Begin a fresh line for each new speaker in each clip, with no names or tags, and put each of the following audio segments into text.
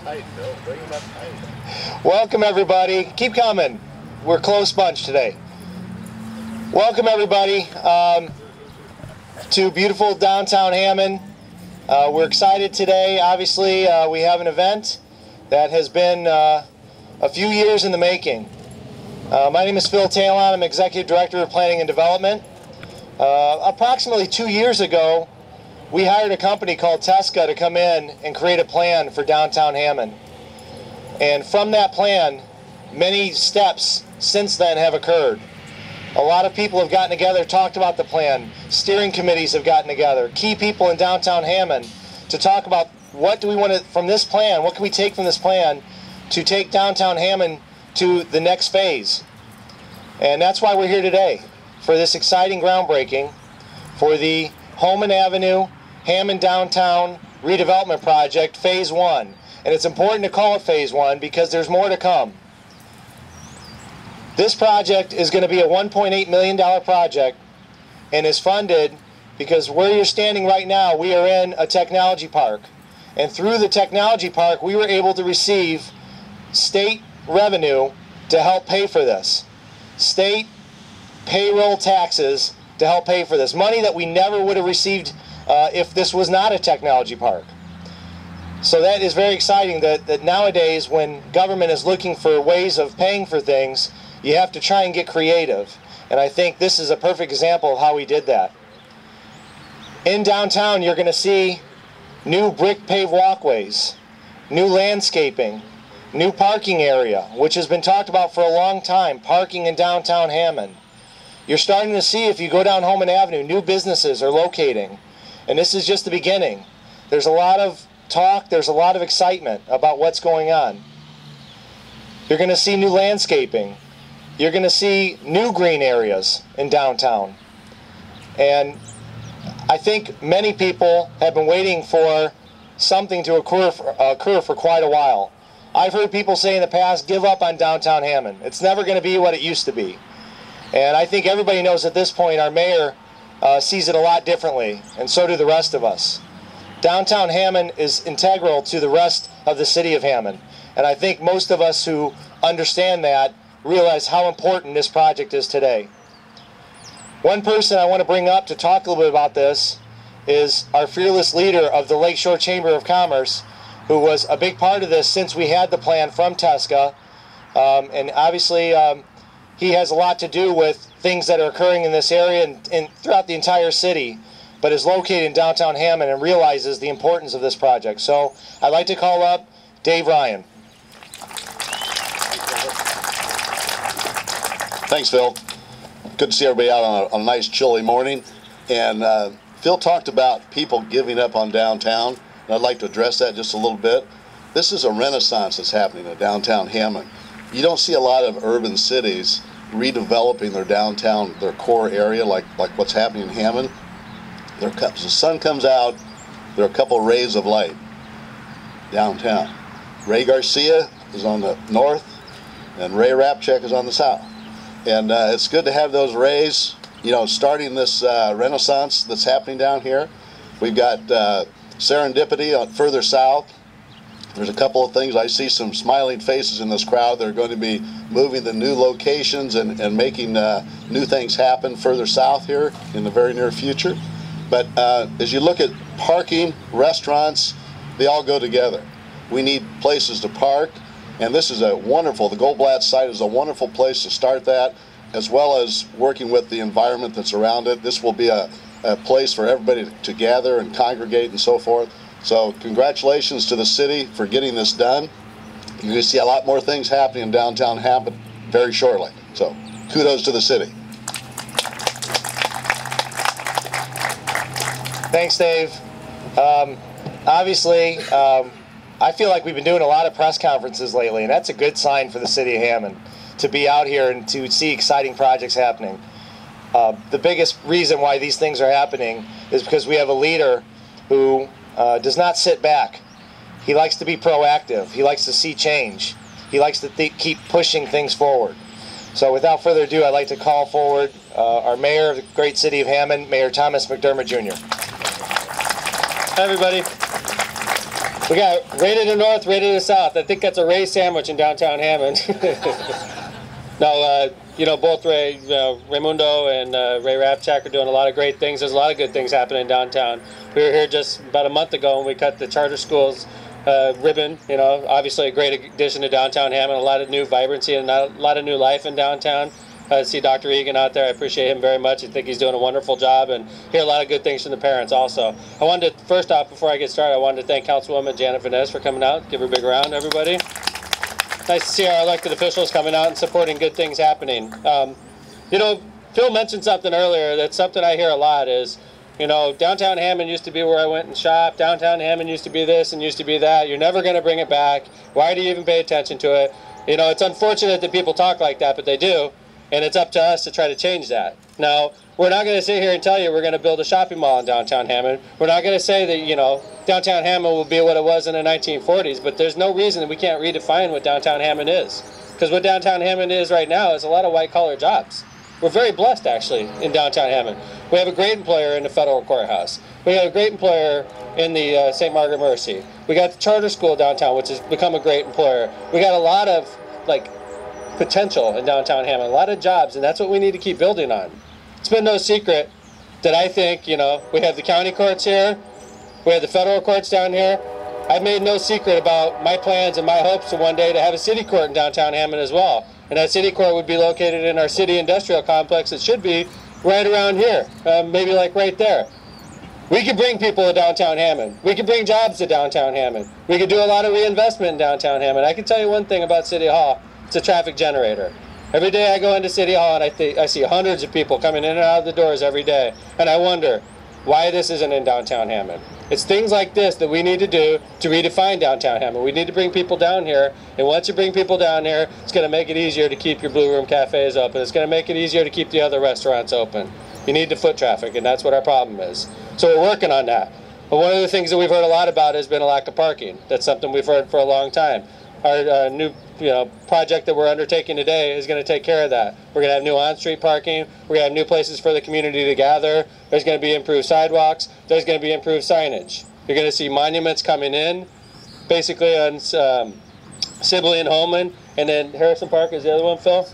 tight, Bill. Bring them up tight.
Welcome, everybody. Keep coming. We're a close bunch today. Welcome, everybody, to beautiful downtown Hammond. We're excited today. Obviously, we have an event that has been a few years in the making. My name is Phil Talon. I'm Executive Director of Planning and Development. Approximately 2 years ago, we hired a company called Tesca to come in and create a plan for downtown Hammond. And from that plan, many steps since then have occurred. A lot of people have gotten together, talked about the plan. Steering committees have gotten together. Key people in downtown Hammond to talk about what do we want to, from this plan, what can we take from this plan to take downtown Hammond to the next phase. And that's why we're here today, for this exciting groundbreaking for the Holman Avenue Hammond Downtown Redevelopment Project, Phase 1. And it's important to call it Phase 1 because there's more to come. This project is going to be a $1.8 million project and is funded because where you're standing right now, we are in a technology park. And through the technology park, we were able to receive state revenue to help pay for this. State payroll taxes to help pay for this. Money that we never would have received if this was not a technology park. So that is very exciting that nowadays when government is looking for ways of paying for things, you have to try and get creative. And I think this is a perfect example of how we did that. In downtown, you're going to see new brick paved walkways, new landscaping, new parking area, which has been talked about for a long time, parking in downtown Hammond. You're starting to see, if you go down Holman Avenue, new businesses are locating. And this is just the beginning. There's a lot of talk, there's a lot of excitement about what's going on. You're going to see new landscaping. You're going to see new green areas in downtown. And I think many people have been waiting for something to occur for quite a while. I've heard people say in the past, give up on downtown Hammond. It's never going to be what it used to be. And I think everybody knows at this point our mayor sees it a lot differently, and so do the rest of us. Downtown Hammond is integral to the rest of the city of Hammond. And I think most of us who understand that realize how important this project is today. One person I want to bring up to talk a little bit about this is our fearless leader of the Lakeshore Chamber of Commerce, who was a big part of this since we had the plan from Tesca. And obviously he has a lot to do with things that are occurring in this area and throughout the entire city, but is located in downtown Hammond and realizes the importance of this project. So I'd like to call up Dave Ryan.
Thanks, Phil. Good to see everybody out on a nice chilly morning. And Phil talked about people giving up on downtown, and I'd like to address that just a little bit. This is a renaissance that's happening in downtown Hammond. You don't see a lot of urban cities redeveloping their downtown, their core area like what's happening in Hammond. The sun comes out, there are a couple of rays of light downtown. Ray Garcia is on the north, and Ray Rapchek is on the south. And it's good to have those rays, you know, starting this renaissance that's happening down here. We've got serendipity further south. There's a couple of things. I see some smiling faces in this crowd. They're going to be moving to new locations and making new things happen further south here in the very near future. But as you look at parking, restaurants, they all go together. We need places to park, and this is a wonderful, the Goldblatt site is a wonderful place to start that, as well as working with the environment that's around it. This will be a place for everybody to gather and congregate and so forth. So congratulations to the city for getting this done. You're going to see a lot more things happening in downtown Hammond very shortly. So kudos to the city.
Thanks, Dave. Obviously, I feel like we've been doing a lot of press conferences lately, and that's a good sign for the city of Hammond to be out here and to see exciting projects happening. The biggest reason why these things are happening is because we have a leader who does not sit back. He likes to be proactive. He likes to see change. He likes to keep pushing things forward. So without further ado, I'd like to call forward our mayor of the great city of Hammond, Mayor Thomas McDermott Jr. Hi, everybody.
We got Ray to the north, Ray to the south. I think that's a Ray sandwich in downtown Hammond. No, you know, both Ray, Raimundo and Ray Rapchak are doing a lot of great things. There's a lot of good things happening downtown. We were here just about a month ago when we cut the charter schools ribbon. You know, obviously a great addition to downtown Hammond. A lot of new vibrancy and a lot of new life in downtown. I see Dr. Egan out there. I appreciate him very much. I think he's doing a wonderful job, and hear a lot of good things from the parents also. I wanted to, first off, before I get started, I wanted to thank Councilwoman Janet Vanez for coming out. Give her a big round, everybody. Nice to see our elected officials coming out and supporting good things happening. You know, Phil mentioned something earlier. That's something I hear a lot is, you know, downtown Hammond used to be where I went and shopped. Downtown Hammond used to be this and used to be that. You're never going to bring it back. Why do you even pay attention to it? You know, it's unfortunate that people talk like that, but they do. And it's up to us to try to change that. Now, we're not going to sit here and tell you we're going to build a shopping mall in downtown Hammond. We're not going to say that, you know, downtown Hammond will be what it was in the 1940s, but there's no reason that we can't redefine what downtown Hammond is. Because what downtown Hammond is right now is a lot of white-collar jobs. We're very blessed, actually, in downtown Hammond. We have a great employer in the federal courthouse. We have a great employer in the St. Margaret Mercy. We got the charter school downtown, which has become a great employer. We got a lot of, like, potential in downtown Hammond, a lot of jobs, and that's what we need to keep building on. It's been no secret that I think, you know, we have the county courts here, we have the federal courts down here. I've made no secret about my plans and my hopes to one day to have a city court in downtown Hammond as well. And that city court would be located in our city industrial complex. It should be right around here, maybe like right there. We could bring people to downtown Hammond. We could bring jobs to downtown Hammond. We could do a lot of reinvestment in downtown Hammond. I can tell you one thing about City Hall. It's a traffic generator. Every day I go into City Hall and I see hundreds of people coming in and out of the doors every day. And I wonder why this isn't in downtown Hammond. It's things like this that we need to do to redefine downtown Hammond. We need to bring people down here. And once you bring people down here, it's going to make it easier to keep your Blue Room cafes open. It's going to make it easier to keep the other restaurants open. You need the foot traffic, and that's what our problem is. So we're working on that. But one of the things that we've heard a lot about has been a lack of parking. That's something we've heard for a long time. Our new project that we're undertaking today is going to take care of that. We're going to have new on-street parking. We're going to have new places for the community to gather. There's going to be improved sidewalks. There's going to be improved signage. You're going to see monuments coming in, basically on Sibley and Holman, and then Harrison Park is the other one, Phil?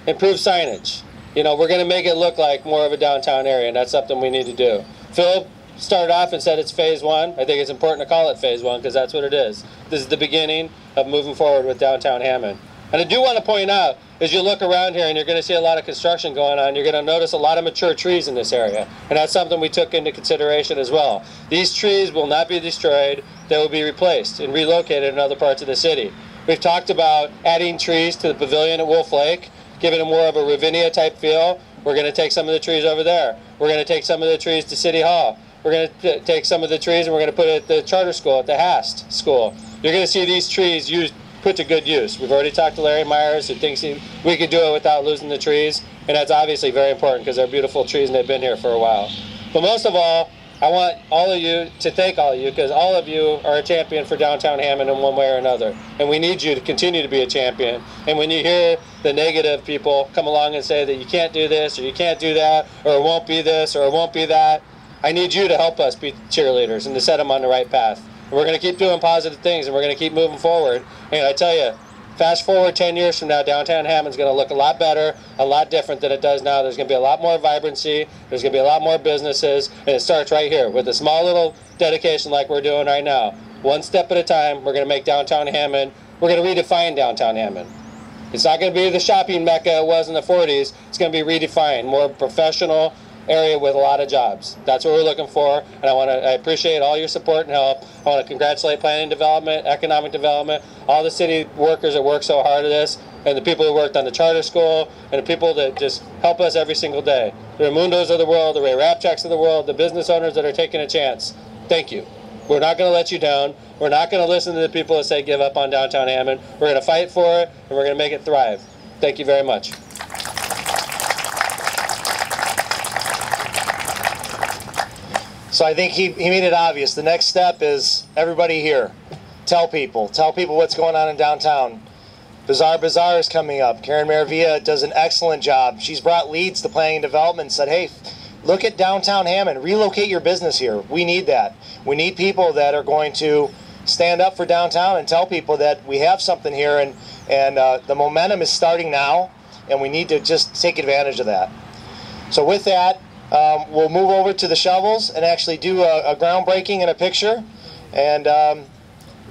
Improved signage. You know, we're going to make it look like more of a downtown area, and that's something we need to do. Phil started off and said it's phase one. I think it's important to call it phase one because that's what it is. This is the beginning of moving forward with downtown Hammond. And I do want to point out, as you look around here and you're going to see a lot of construction going on, you're going to notice a lot of mature trees in this area. And that's something we took into consideration as well. These trees will not be destroyed. They will be replaced and relocated in other parts of the city. We've talked about adding trees to the pavilion at Wolf Lake, giving it more of a Ravinia type feel. We're going to take some of the trees over there. We're going to take some of the trees to City Hall. We're going to take some of the trees and we're going to put it at the charter school, at the Hast School. You're going to see these trees put to good use. We've already talked to Larry Myers, who thinks we could do it without losing the trees, and that's obviously very important because they're beautiful trees and they've been here for a while. But most of all, I want all of you to thank all of you because all of you are a champion for downtown Hammond in one way or another, and we need you to continue to be a champion. And when you hear the negative people come along and say that you can't do this or you can't do that or it won't be this or it won't be that, I need you to help us be cheerleaders and to set them on the right path. And we're going to keep doing positive things and we're going to keep moving forward. And I tell you, fast forward 10 years from now, downtown Hammond's going to look a lot better, a lot different than it does now. There's going to be a lot more vibrancy. There's going to be a lot more businesses. And it starts right here with a small little dedication like we're doing right now. One step at a time, we're going to make downtown Hammond, we're going to redefine downtown Hammond. It's not going to be the shopping mecca it was in the 40s. It's going to be redefined, more professional area with a lot of jobs. That's what we're looking for, and I appreciate all your support and help. I want to congratulate planning development, economic development, all the city workers that work so hard at this, and the people who worked on the charter school, and the people that just help us every single day. The Raimundos of the world, the Ray Rapchaks of the world, the business owners that are taking a chance. Thank you. We're not going to let you down. We're not going to listen to the people that say give up on downtown Hammond. We're going to fight for it, and we're going to make it thrive. Thank you very much.
So I think he made it obvious. The next step is everybody here. Tell people what's going on in downtown. Bazaar is coming up. Karen Maravilla does an excellent job. She's brought leads to planning and development and said, hey, look at downtown Hammond. Relocate your business here. We need that. We need people that are going to stand up for downtown and tell people that we have something here, and the momentum is starting now, and we need to just take advantage of that. So with that, we'll move over to the shovels and actually do a groundbreaking and a picture. And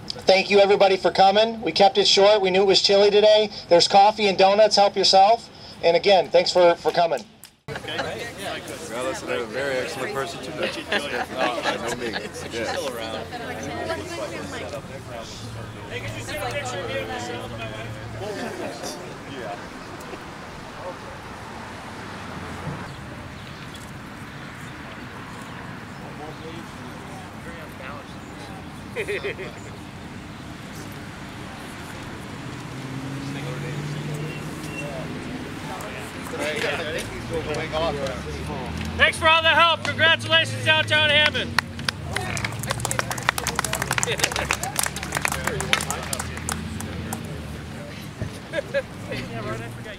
thank you everybody for coming. We kept it short. We knew it was chilly today. There's coffee and donuts. Help yourself. And again, thanks for coming.
Regardless, they're a very excellent person to know. By no means. Yes. Still around.
Thanks for all the help. Congratulations, Downtown Hammond. Yeah, right, I forgot.